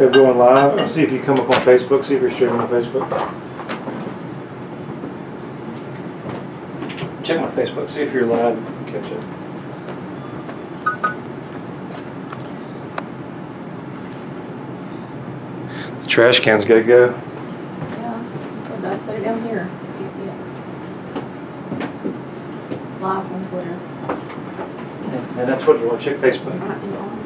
They're going live. I'll see if you come up on Facebook. See if you're streaming on Facebook. Check my Facebook. See if you're live. Catch it. The trash can's gotta go. Yeah, so that's it down here. Can't see it. Live on Twitter. And that's what you want to check Facebook. Might be on Facebook.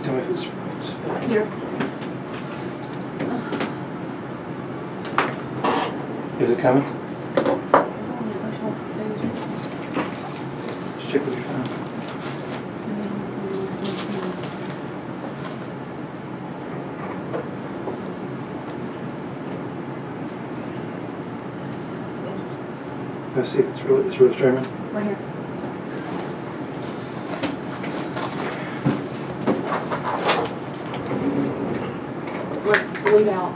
Tell me if it's Here. Is it coming? Just check with your phone. Let's see if it's really streaming. Right here. Let's leave out.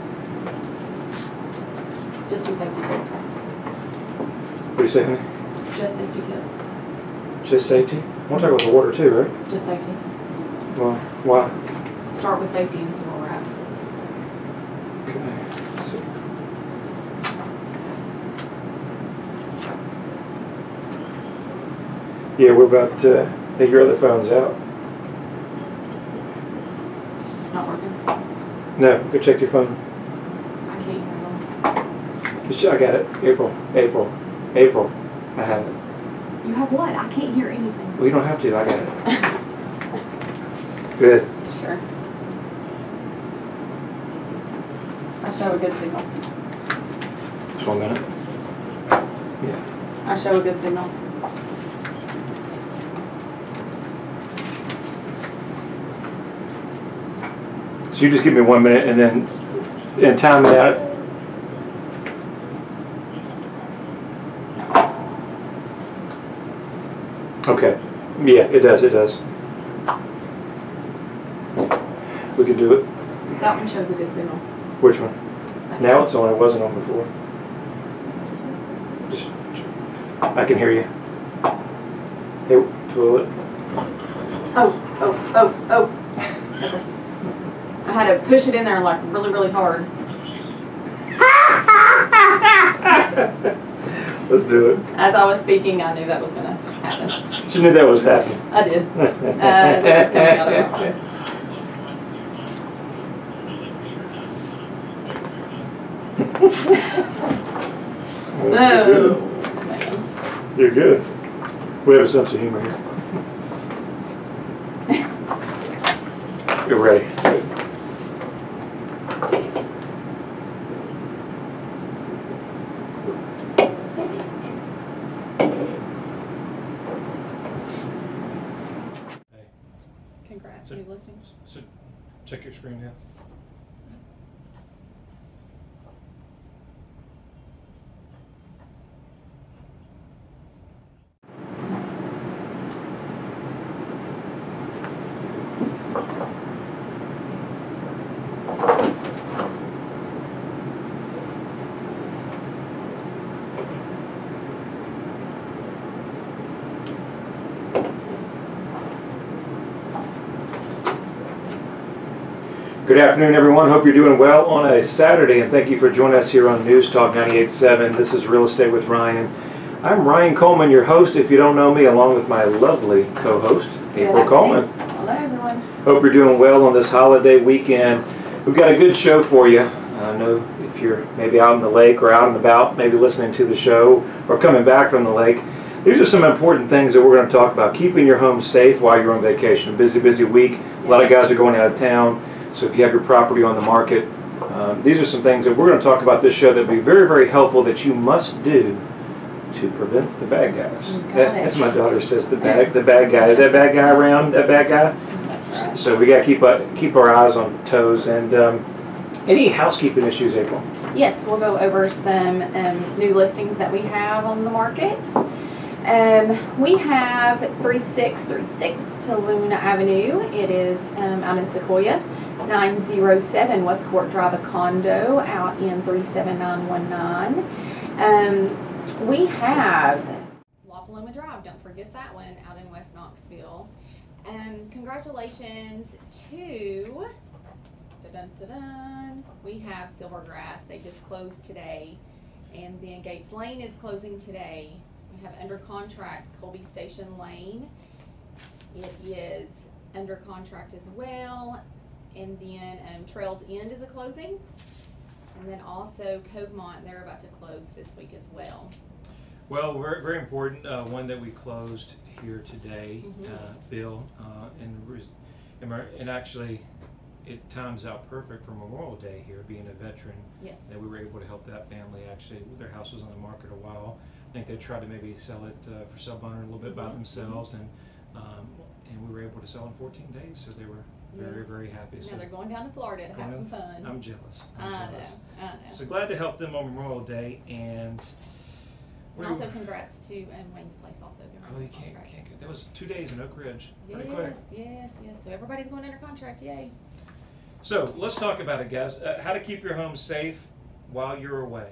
Just do safety tips. What do you say, honey? Just safety tips. Just safety? We'll talk about the water too, right? Just safety. Well, why? Start with safety and see where we're at. Okay. So, yeah, we're about to take your other phone's out. It's not working. No, go check your phone. I can't hear them. Just, I got it. April. I have it. You have what? I can't hear anything. Well, you don't have to. I got it. Good. Sure. I show a good signal. Just 1 minute. Yeah. I show a good signal. So you just give me 1 minute and then time it out. Okay. Yeah, it does. We can do it. That one shows a good signal. Which one? Now it's on. It wasn't on before. Just, I can hear you. Hey, toilet. Oh. Okay. I had to push it in there like really, really hard. Let's do it. As I was speaking, I knew that was going to happen. She knew that was happening. I did. As it was coming out of my mouth. Oh, you're good. We have a sense of humor here. You're ready. Congrats, new listings. So check your screen now. Good afternoon, everyone. Hope you're doing well on a Saturday, and thank you for joining us here on News Talk 98.7. This is Real Estate with Ryan. I'm Ryan Coleman, your host, if you don't know me, along with my lovely co-host, April Coleman. Hello, everyone. Hope you're doing well on this holiday weekend. We've got a good show for you. I know if you're maybe out on the lake or out and about, maybe listening to the show or coming back from the lake, these are some important things that we're going to talk about. Keeping your home safe while you're on vacation. A busy week. Yes. A lot of guys are going out of town. So if you have your property on the market, these are some things that we're going to talk about this show that will be very, very helpful that you must do to prevent the bad guys. That's my daughter says the bad guy. Is that bad guy around? That bad guy? That's right. So we got to keep our eyes on toes. And any housekeeping issues, April? Yes, we'll go over some new listings that we have on the market. We have 3636 Taluna Avenue. It is out in Sequoia. 907 West Court Drive, a condo out in 37919. We have La Paloma Drive, don't forget that one, out in West Knoxville. Congratulations to, we have Silvergrass. They just closed today. And then Gates Lane is closing today. We have under contract Colby Station Lane. It is under contract as well. And then Trails End is a closing. And then also Covemont, they're about to close this week as well. Well, very, very important one that we closed here today, Bill, and actually it times out perfect for Memorial Day here, being a veteran. Yes. That we were able to help that family. Actually, their house was on the market a while. I think they tried to maybe sell it for sub-owner a little bit by themselves, and we were able to sell in 14 days. So they were very, very happy. Now so they're going down to Florida to have some fun. I'm jealous. I know. So glad to help them on Memorial Day, and also congrats to Wayne's Place also. Oh, you can't get, that was 2 days in Oak Ridge. Pretty Yes, quick. yes. So everybody's going under contract, yay. So let's talk about it, guys. How to keep your home safe while you're away.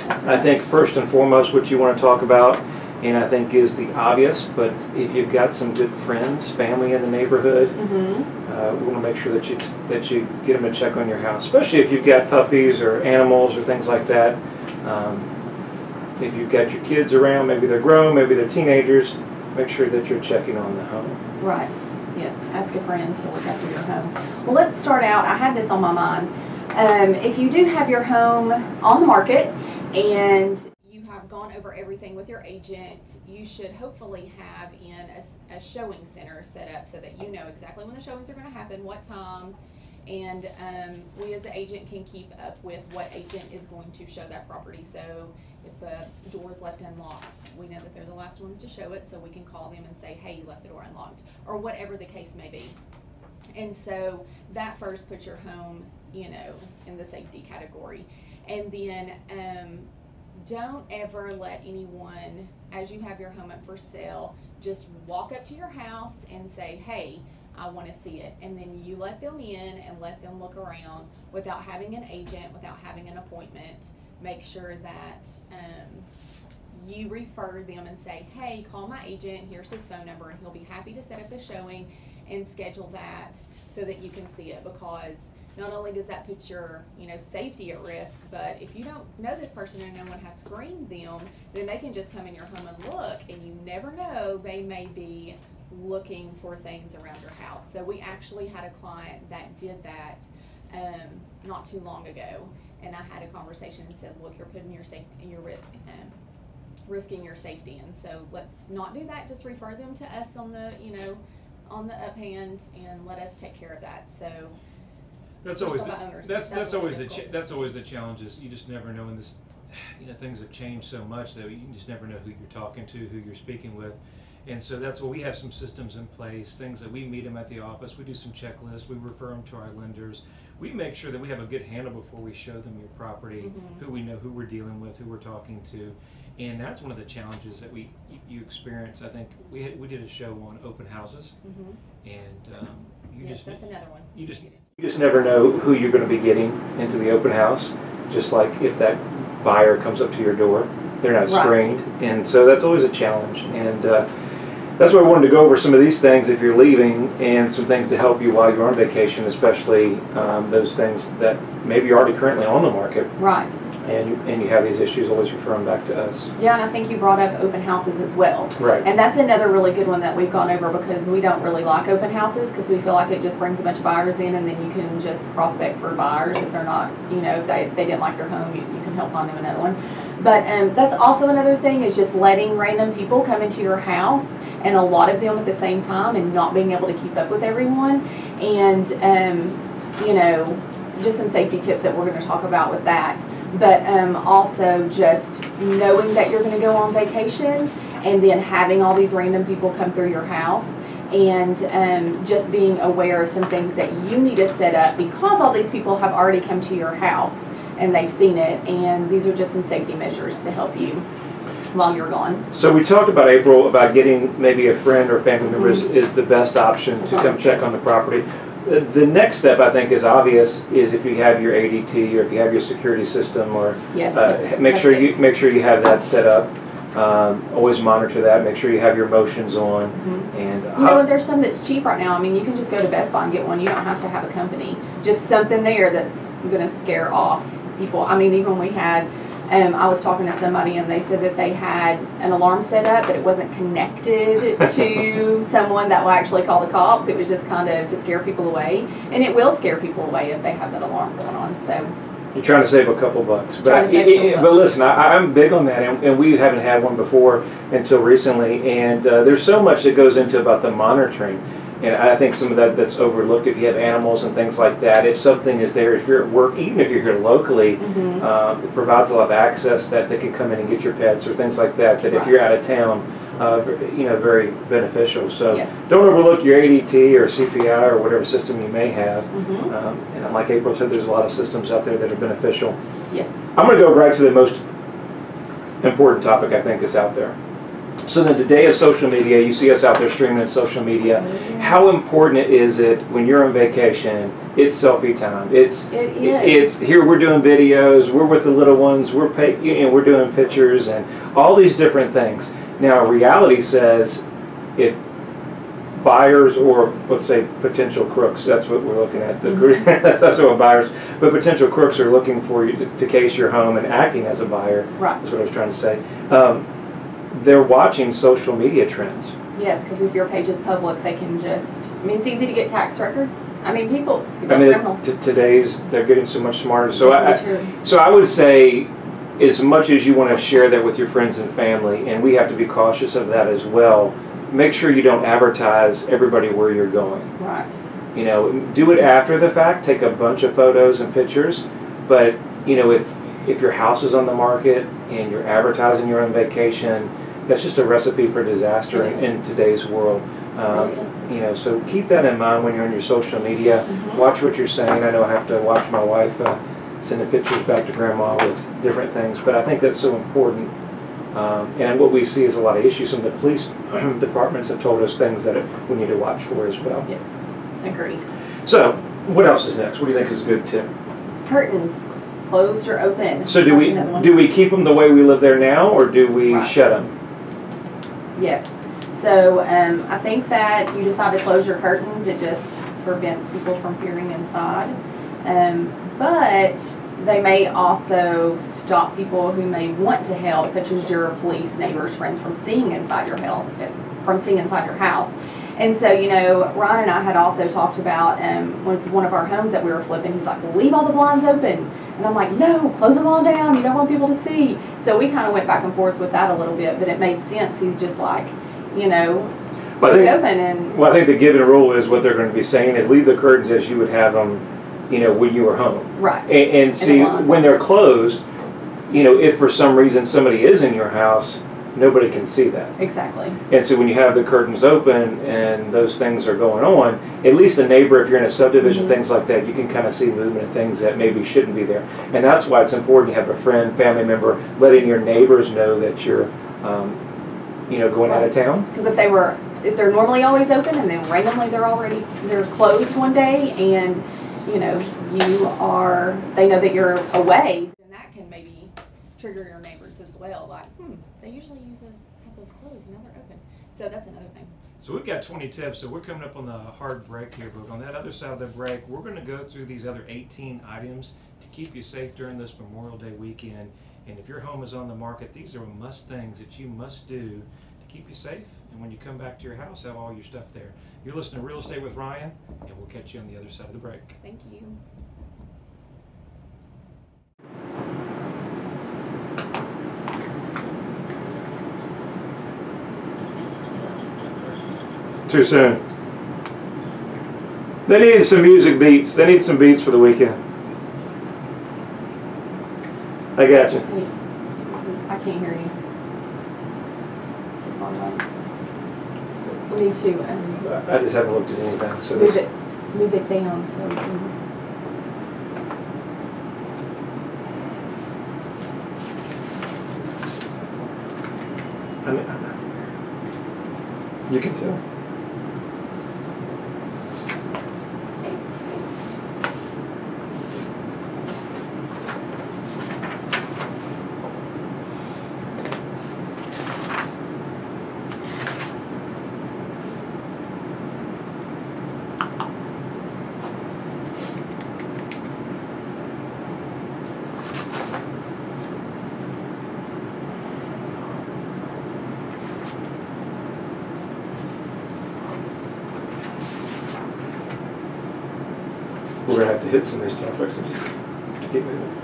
I think first and foremost what you want to talk about, and I think is the obvious, but if you've got some good friends, family in the neighborhood, we want to make sure that you get them to check on your house, especially if you've got puppies or animals or things like that. If you've got your kids around, maybe they're grown, maybe they're teenagers, make sure that you're checking on the home. Right. Yes. Ask a friend to look after your home. Well, let's start out. I had this on my mind. If you do have your home on the market and you have gone over everything with your agent, you should hopefully have in a showing center set up so that you know exactly when the showings are going to happen, what time, and we as the agent can keep up with what agent is going to show that property. So if the door is left unlocked, we know that they're the last ones to show it, so we can call them and say, hey, you left the door unlocked, or whatever the case may be. And so that first puts your home, in the safety category. And then don't ever let anyone, as you have your home up for sale, just walk up to your house and say, hey, I want to see it. And then you let them in and let them look around without having an agent, without having an appointment. Make sure that you refer them and say, hey, call my agent, here's his phone number, and he'll be happy to set up a showing and schedule that so that you can see it, because not only does that put your safety at risk, but if you don't know this person and no one has screened them, then they can just come in your home and look, and you never know, they may be looking for things around your house. So we actually had a client that did that not too long ago, and I had a conversation and said, look, you're putting your safety and your risk, risking your safety, and so let's not do that. Just refer them to us on the uphand and let us take care of that. So that's always the challenge, is you just never know. In this, things have changed so much that you just never know who you're talking to, who you're speaking with. And so that's why we have some systems in place, things that we meet them at the office, we do some checklists, we refer them to our lenders. We make sure that we have a good handle before we show them your property, who we know, who we're dealing with, who we're talking to. And that's one of the challenges that you experience. I think we did a show on open houses, and that's another one. You just never know who you're going to be getting into the open house. Just like if that buyer comes up to your door, they're not screened, and so that's always a challenge. And that's why I wanted to go over some of these things if you're leaving, and some things to help you while you're on vacation, especially those things that maybe you're already currently on the market. Right. And you have these issues, always refer them back to us. Yeah, and I think you brought up open houses as well. Right. And that's another really good one that we've gone over, because we don't really like open houses, because we feel like it just brings a bunch of buyers in, and then you can just prospect for buyers if they're not, if they didn't like your home, you can help find them another one. But that's also another thing, is just letting random people come into your house, and a lot of them at the same time, and not being able to keep up with everyone. And just some safety tips that we're going to talk about with that. But also just knowing that you're going to go on vacation, and then having all these random people come through your house, and just being aware of some things that you need to set up, because all these people have already come to your house and they've seen it, and these are just some safety measures to help you while you're gone. So we talked about, April, about getting maybe a friend or family member is the best option to come check on the property. the next step, I think, is obvious, is if you have your ADT or if you have your security system, or Yes, make sure you have that set up. Always monitor that. Make sure you have your motions on. And there's some that's cheap right now. I mean, you can just go to Best Buy and get one. You don't have to have a company. Just something there that's going to scare off people. I mean, even we had. I was talking to somebody and they said that they had an alarm set up, but it wasn't connected to someone that will actually call the cops. It was just kind of to scare people away, and it will scare people away if they have that alarm going on. So you're trying to save a couple bucks. But listen, I'm big on that, and we haven't had one before until recently, and there's so much that goes into about the monitoring. And I think some of that's overlooked if you have animals and things like that. If something is there, if you're at work, even if you're here locally, it provides a lot of access that they can come in and get your pets or things like that. That if you're out of town, very beneficial. So don't overlook your ADT or CPI or whatever system you may have. And like April said, there's a lot of systems out there that are beneficial. Yes. I'm going to go right to the most important topic I think is out there. So in the day of social media, you see us out there streaming on social media. How important is it when you're on vacation? It's selfie time. It's here. We're doing videos. We're with the little ones. We're doing pictures and all these different things. Now, reality says, if buyers, or let's say potential crooks, that's what we're looking at. That's what buyers, but potential crooks are looking for you to case your home and acting as a buyer. Right. That's what I was trying to say. They're watching social media trends. Yes, because if your page is public, they can just. I mean, it's easy to get tax records. I mean, people they're getting so much smarter. So I would say, as much as you want to share that with your friends and family, and we have to be cautious of that as well. Make sure you don't advertise everybody where you're going. Right. Do it after the fact. Take a bunch of photos and pictures, but if your house is on the market and you're advertising you're on vacation, that's just a recipe for disaster in today's world. So keep that in mind when you're on your social media. Watch what you're saying. I know I have to watch my wife sending pictures back to grandma with different things, but I think that's so important. And what we see is a lot of issues. Some of the police departments have told us things that we need to watch for as well. Yes, agreed. So what else is next? What do you think is a good tip? Curtains. Closed or open. So do we keep them the way we live there now, or do we shut them? Yes. So I think that you decide to close your curtains. It just prevents people from peering inside. But they may also stop people who may want to help, such as your police, neighbors, friends, from seeing inside your house. And so, Ryan and I had also talked about one of our homes that we were flipping. He's like, well, leave all the blinds open. And I'm like, no, close them all down. You don't want people to see. So we kind of went back and forth with that a little bit, but it made sense. He's just like, leave it open. Well, I think the given rule is what they're going to be saying is leave the curtains as you would have them, when you were home. Right. And see, when they're closed, if for some reason somebody is in your house, nobody can see that. Exactly. And so when you have the curtains open and those things are going on, at least a neighbor, if you're in a subdivision, things like that, you can kind of see movement and things that maybe shouldn't be there. And that's why it's important to have a friend, family member, letting your neighbors know that you're, going out of town. Because if they're normally always open and then randomly they're closed one day, and they know that you're away, then that can maybe trigger your neighbors as well. Like, they usually have those closed, now they're open. So that's another thing. So we've got 20 tips, so we're coming up on the hard break here, but on that other side of the break, we're going to go through these other 18 items to keep you safe during this Memorial Day weekend. And if your home is on the market, these are must things that you must do to keep you safe. And when you come back to your house, have all your stuff there. You're listening to Real Estate with Ryan, and we'll catch you on the other side of the break. Thank you. Too soon. They needed some music beats. They need some beats for the weekend. I got you. I can't hear you. We need to. I just haven't looked at anything. So move it down so we can. You can tell. we're going to have to hit some of these topics. Just keep moving.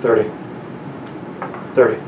30. 30.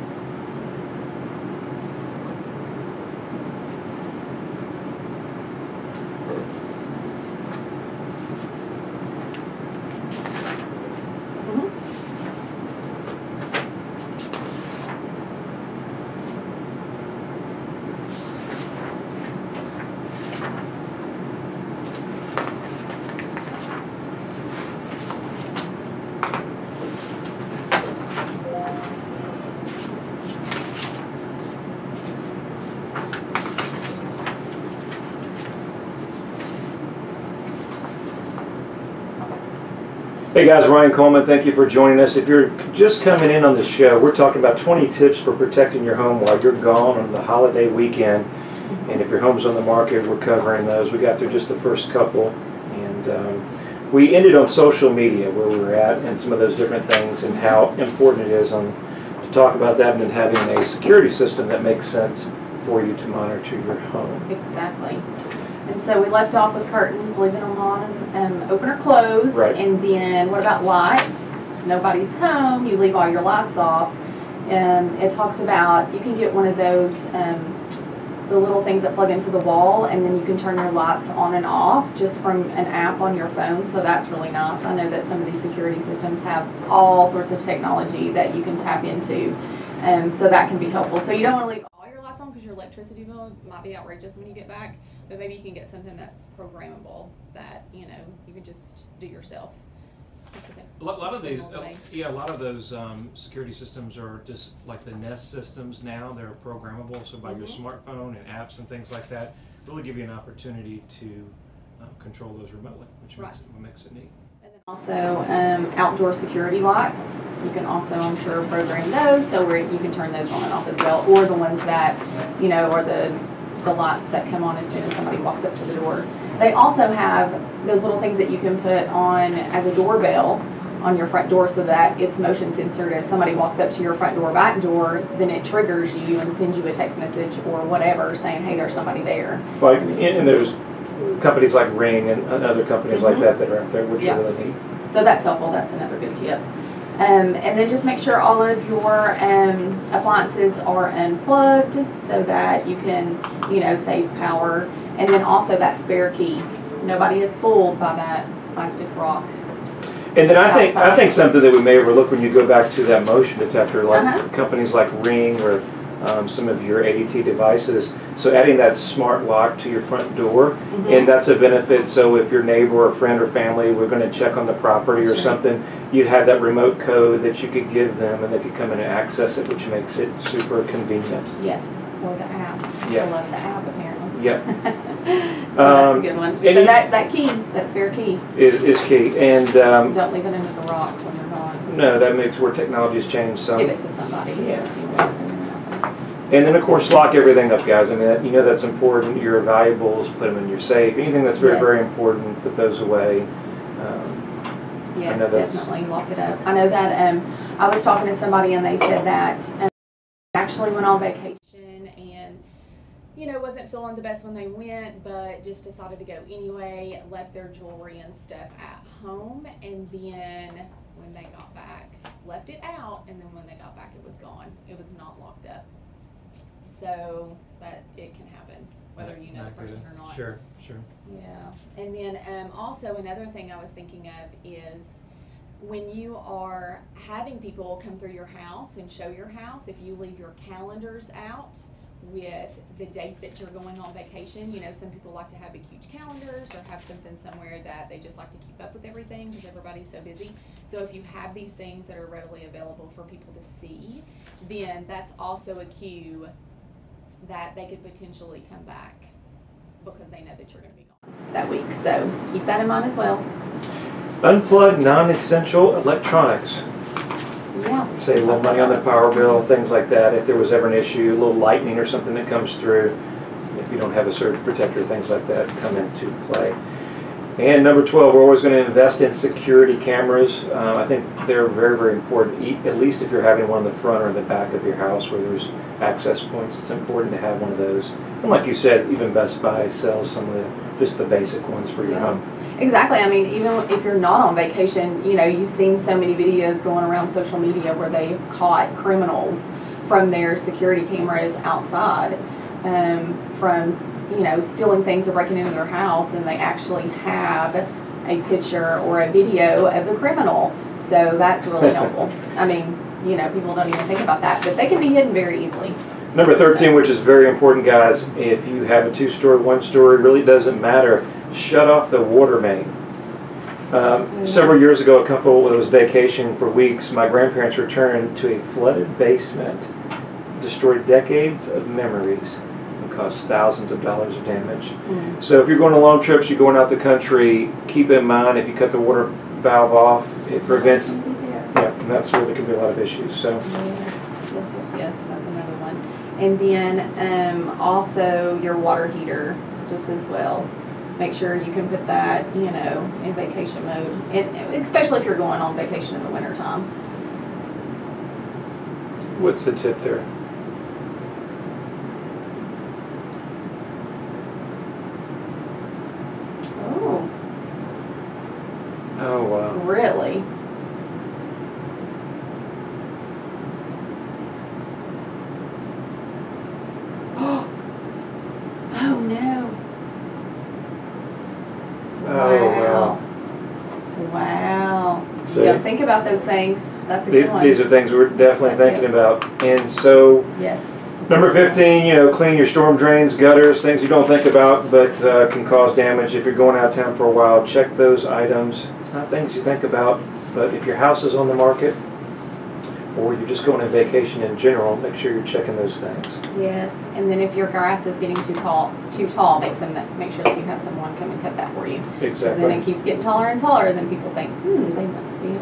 Hey guys, Ryan Coleman, thank you for joining us. If you're just coming in on the show, we're talking about 20 tips for protecting your home while you're gone on the holiday weekend. And if your home's on the market, we're covering those. We got through just the first couple. And we ended on social media, where we were at, and some of those different things, and how important it is to talk about that, and then having a security system that makes sense for you to monitor your home. Exactly. And so we left off with curtains, leaving them on open or closed. Right. And then what about lights? Nobody's home, you leave all your lights off. It talks about, you can get one of those, the little things that plug into the wall, and then you can turn your lights on and off just from an app on your phone. So that's really nice. I know that some of these security systems have all sorts of technology that you can tap into. So that can be helpful. So you don't want to leave all your lights on because your electricity bill might be outrageous when you get back, but maybe you can get something that's programmable that, you know, you can just do yourself. A lot of these, a lot of those security systems are just like the Nest systems now. They're programmable, so by your smartphone and apps and things like that, really give you an opportunity to control those remotely, which makes it neat. And then also outdoor security lights. You can also, I'm sure, program those so where you can turn those on and off as well, or the ones that, you know, or the lights that come on as soon as somebody walks up to the door. They also have those little things that you can put on as a doorbell on your front door so that it's motion censored. If somebody walks up to your front door, back door, then it triggers you and sends you a text message or whatever saying, hey, there's somebody there. Well, and there's companies like Ring and other companies like that that are out there, which are really neat. So that's helpful. That's another good tip. And then just make sure all of your appliances are unplugged so that you can, you know, save power. And then also that spare key. Nobody is fooled by that plastic rock. And then I think something that we may overlook when you go back to that motion detector, like companies like Ring or some of your ADT devices. So adding that smart lock to your front door, and that's a benefit. So if your neighbor or friend or family were going to check on the property or something, you'd have that remote code that you could give them, and they could come in and access it, which makes it super convenient. Yes, or the app. Yeah. I love the app apparently. Yeah. So that's a good one. So that key, that spare key, is key. And don't leave it under the rock when you're gone. No, that makes where technology has changed some. Give it to somebody. Yeah. And then, of course, lock everything up, guys. I mean, you know that's important. Your valuables, put them in your safe. Anything that's very, very important, put those away. Yes, definitely lock it up. I know that I was talking to somebody and they said that actually went on vacation and, you know, wasn't feeling the best when they went, but just decided to go anyway, left their jewelry and stuff at home, and then when they got back, left it out, and then when they got back, it was gone. It was not locked up. So that it can happen, whether you know the person or not. Sure, sure. Yeah. And then also another thing I was thinking of is when you are having people come through your house and show your house, if you leave your calendars out with the date that you're going on vacation, you know, some people like to have big huge calendars or have something somewhere that they just like to keep up with everything because everybody's so busy. So if you have these things that are readily available for people to see, then that's also a cue that they could potentially come back because they know that you're going to be gone that week. So keep that in mind as well. Unplug non-essential electronics. Yeah. Save a little money on the power bill, things like that. If there was ever an issue, a little lightning or something that comes through, if you don't have a surge protector, things like that come into play. And number 12, we're always going to invest in security cameras. I think they're very, very important, at least if you're having one in the front or in the back of your house where there's access points. It's important to have one of those. And like you said, even Best Buy sells some of just the basic ones for your home. Exactly. I mean, even if you're not on vacation, you know, you've seen so many videos going around social media where they've caught criminals from their security cameras outside, from, you know, stealing things or breaking into their house, and they actually have a picture or a video of the criminal. So that's really helpful. I mean, you know, people don't even think about that, but they can be hidden very easily. Number 13, which is very important, guys, if you have a 2-story, 1-story, it really doesn't matter. Shut off the water main. Several years ago, a couple was vacationing for weeks. My grandparents returned to a flooded basement, destroyed decades of memories, and caused thousands of dollars of damage. So if you're going on long trips, you're going out the country, keep in mind if you cut the water valve off, it prevents, and that's where there can be a lot of issues. So Yes, that's another one. And then also your water heater, just as well. Make sure you can put that, you know, in vacation mode, and especially if you're going on vacation in the wintertime. what's the tip there? Oh. Oh, wow. Really? Oh no. Oh, wow. Wow. See? You gotta think about those things. That's a good one. These are things we're definitely thinking about. And so, Yes. number 15, you know, clean your storm drains, gutters, things you don't think about but can cause damage. If you're going out of town for a while, check those items. It's not things you think about, but if your house is on the market or you're just going on vacation in general, make sure you're checking those things. Yes, and then if your grass is getting too tall, make sure that you have someone come and cut that for you. Because Exactly. then it keeps getting taller and taller, then people think, they must be away.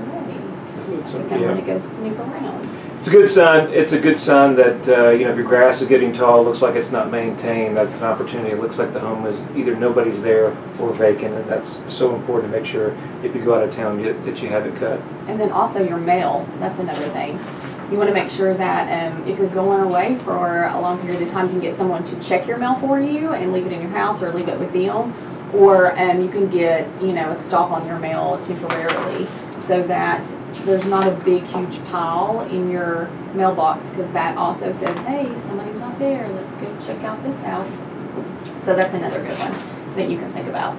I'm going to go snoop around. It's a good sign. It's a good sign that you know, if your grass is getting tall, looks like it's not maintained. That's an opportunity. It looks like the home is either nobody's there or vacant, and that's so important to make sure if you go out of town that you have it cut. And then also your mail. That's another thing. You want to make sure that if you're going away for a long period of time, you can get someone to check your mail for you and leave it in your house or leave it with them, or you can get, you know, a stop on your mail temporarily, so that there's not a big, huge pile in your mailbox, because that also says, hey, somebody's not there, let's go check out this house. So that's another good one that you can think about.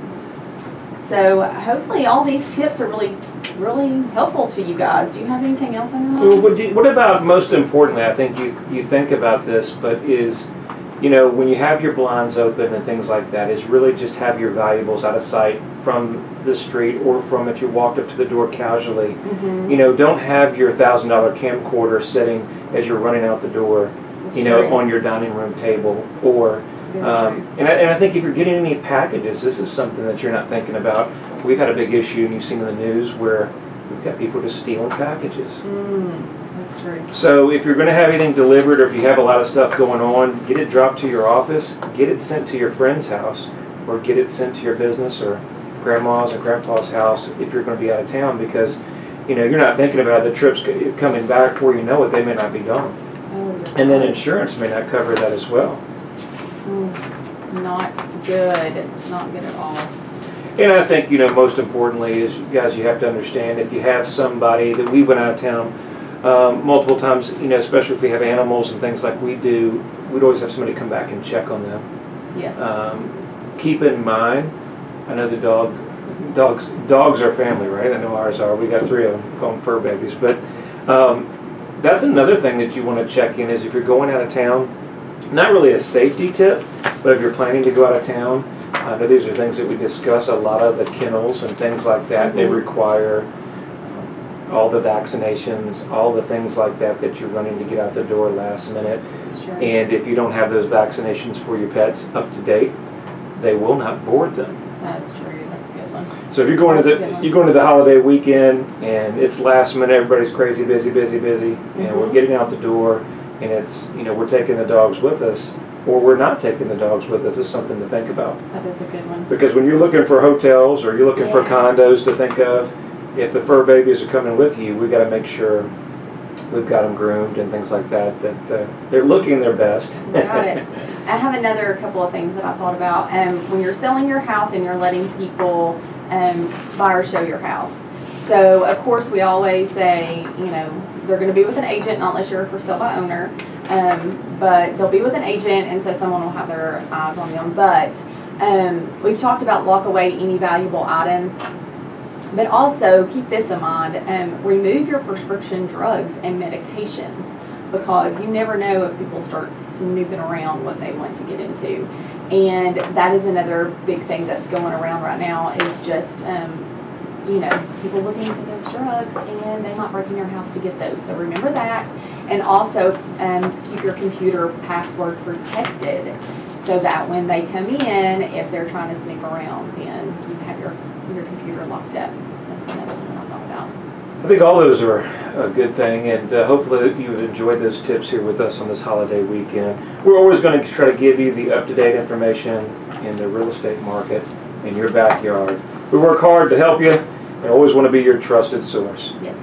So hopefully all these tips are really, really helpful to you guys. Do you have anything else on your mind? Well, what about, most importantly, I think you think about this, but is, you know, when you have your blinds open and things like that, is really just have your valuables out of sight from the street or from if you walked up to the door casually. You know, don't have your $1,000 camcorder sitting as you're running out the door, you know, on your dining room table. Or, and I think if you're getting any packages, this is something that you're not thinking about. We've had a big issue, and you've seen in the news, where we've got people just stealing packages. That's true. So if you're going to have anything delivered, or if you have a lot of stuff going on, get it dropped to your office, get it sent to your friend's house, or get it sent to your business or grandma's or grandpa's house if you're going to be out of town, because, you know, you're not thinking about the trips coming back before you know it, they may not be gone. And then insurance may not cover that as well. Not good. Not good at all. And I think, you know, most importantly is, guys, you have to understand, if you have somebody that we went out of town multiple times, you know, especially if we have animals and things like we do, we'd always have somebody come back and check on them. Yes. Keep in mind, I know the dogs are family, right? I know ours are. We got 3 of them, call them fur babies. But that's another thing that you want to check in, is if you're going out of town, not really a safety tip, but if you're planning to go out of town, I know these are things that we discuss a lot of, the kennels and things like that. They require all the vaccinations, all the things like that that you're running to get out the door last minute. That's true. And if you don't have those vaccinations for your pets up to date, they will not board them. That's true. That's a good one. So if you're going to the holiday weekend and it's last minute, everybody's crazy busy, and we're getting out the door, and it's, you know, we're taking the dogs with us, or we're not taking the dogs with us, is something to think about. That is a good one. Because when you're looking for hotels or you're looking for condos to think of, if the fur babies are coming with you, we've got to make sure we've got them groomed and things like that, that they're looking their best. Got it. I have another couple of things that I thought about. When you're selling your house and you're letting people buy or show your house. So of course we always say, you know, they're going to be with an agent, not unless you're for sale by owner, but they'll be with an agent, and so someone will have their eyes on them. But we've talked about lock away any valuable items, but also keep this in mind, remove your prescription drugs and medications, because you never know if people start snooping around what they want to get into. And that is another big thing that's going around right now, is just you know, people looking for those drugs, and they might break in your house to get those. So remember that, and also keep your computer password protected, so that when they come in, if they're trying to sneak around, then you have your computer locked up. That's another one I'll talk about. I think all those are a good thing, and hopefully you've enjoyed those tips here with us on this holiday weekend. We're always going to try to give you the up-to-date information in the real estate market in your backyard. We work hard to help you, and always want to be your trusted source. Yes.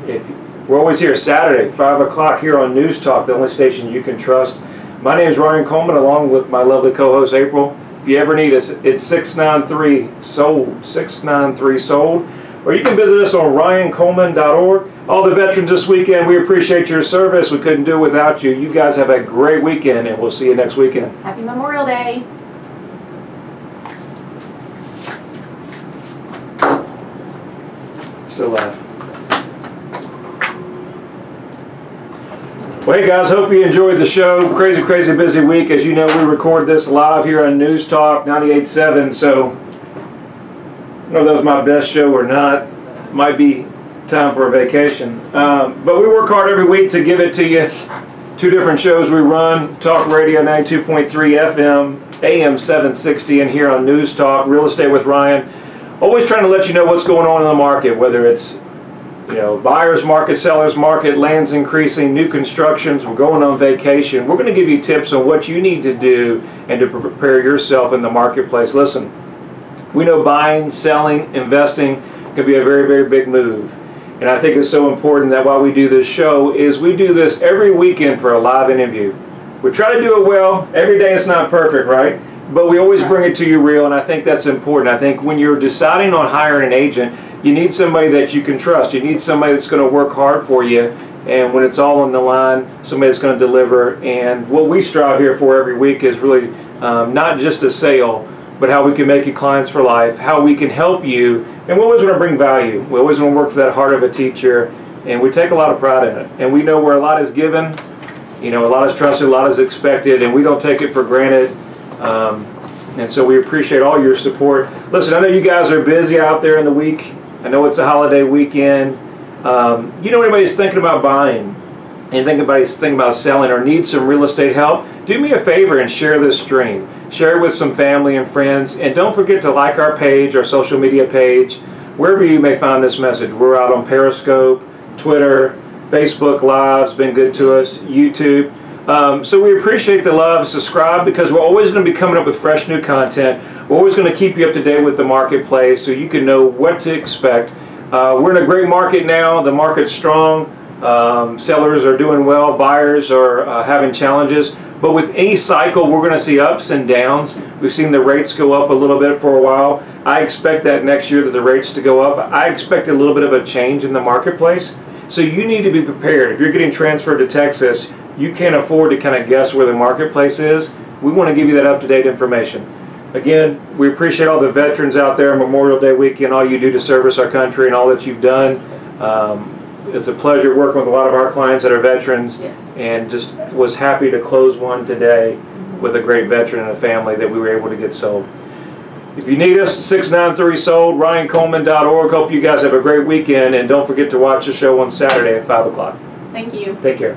We're always here Saturday, 5 o'clock here on News Talk, the only station you can trust. My name is Ryan Coleman, along with my lovely co-host April. If you ever need us, it's 693-SOLD, 693-SOLD. Or you can visit us on ryancoleman.org. All the veterans this weekend, we appreciate your service. We couldn't do it without you. You guys have a great weekend, and we'll see you next weekend. Happy Memorial Day. Still alive. Well, hey guys, hope you enjoyed the show. Crazy, crazy busy week. As you know, we record this live here on News Talk 98.7, so I don't know if that was my best show or not. Might be time for a vacation. But we work hard every week to give it to you. 2 different shows we run: Talk Radio 92.3 FM, AM 760, and here on News Talk, Real Estate with Ryan. Always trying to let you know what's going on in the market, whether it's, you know, buyer's market, seller's market, land's increasing, new constructions, we're going on vacation. We're going to give you tips on what you need to do and to prepare yourself in the marketplace. Listen, we know buying, selling, investing can be a very, very big move. And I think it's so important that while we do this show, is we do this every weekend for a live interview. We try to do it well. Every day it's not perfect, right? But we always bring it to you real, and I think that's important. I think when you're deciding on hiring an agent, you need somebody that you can trust. You need somebody that's going to work hard for you, and when it's all on the line, somebody that's going to deliver. And what we strive here for every week is really not just a sale, but how we can make you clients for life, how we can help you, and we always want to bring value. We always want to work for that heart of a teacher, and we take a lot of pride in it. And we know where a lot is given, you know, a lot is trusted, a lot is expected, and we don't take it for granted. And so we appreciate all your support. Listen, I know you guys are busy out there in the week. I know it's a holiday weekend. You know, anybody's thinking about buying, and anybody's thinking about selling, or needs some real estate help, do me a favor and share this stream. Share it with some family and friends, and don't forget to like our page, our social media page, wherever you may find this message. We're out on Periscope, Twitter, Facebook Live's been good to us, YouTube. So we appreciate the love. Subscribe, because we're always going to be coming up with fresh new content. We're always going to keep you up to date with the marketplace so you can know what to expect. We're in a great market now. The market's strong. Sellers are doing well. Buyers are having challenges. But with any cycle, we're going to see ups and downs. We've seen the rates go up a little bit for a while. I expect that next year that the rates to go up. I expect a little bit of a change in the marketplace. So you need to be prepared. If you're getting transferred to Texas, you can't afford to kind of guess where the marketplace is. We want to give you that up-to-date information. Again, we appreciate all the veterans out there on Memorial Day weekend, all you do to service our country and all that you've done. It's a pleasure working with a lot of our clients that are veterans. Yes. And just was happy to close one today with a great veteran and a family that we were able to get sold. If you need us, 693-SOLD, ryancoleman.org. Hope you guys have a great weekend, and don't forget to watch the show on Saturday at 5 o'clock. Thank you. Take care.